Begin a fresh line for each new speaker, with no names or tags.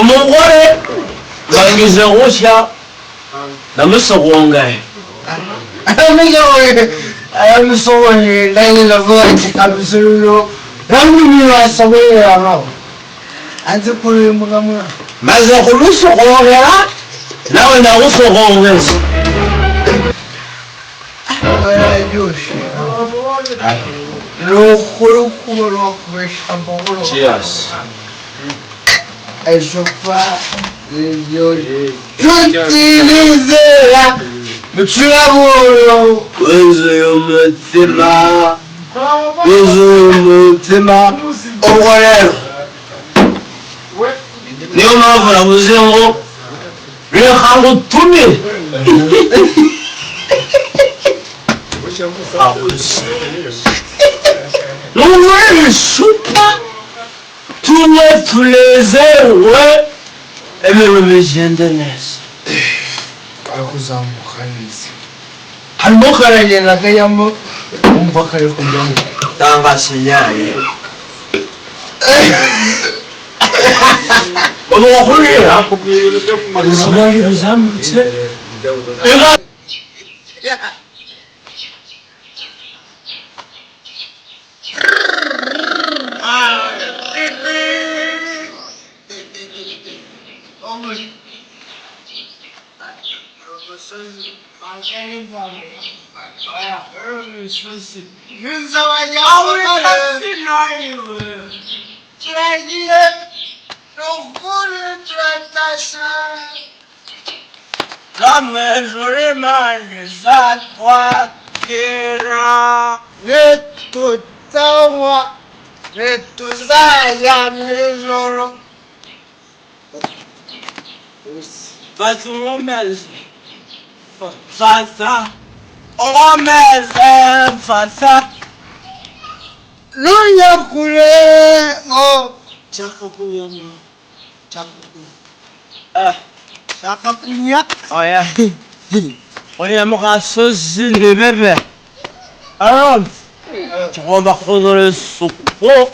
umugore bangize gutya ndamusogongaye aramusogonye ndagize vuba ati kabisa rero namwe wasogonera nawe anze kureba mwa maze kumusogongera nawe ndagusogongeza Cheers. Eso fa tutilizera mucuraburo uzuye umutima ubwo rero niyo mpamvu navuze ngo reka ngutumire L'ouvrir soupa, tout le plaisir, ouais, et me reviens de naisse. Almokaranye na kayamo umva kare kumbyamo tanga sinyari Odo khulira kubira bizamutse Fasa Lunya kule Chakapunya Chakapunya Oh yeah Oh yeah muka sosi le bébé Alors Tu remarques dans le soupe Bon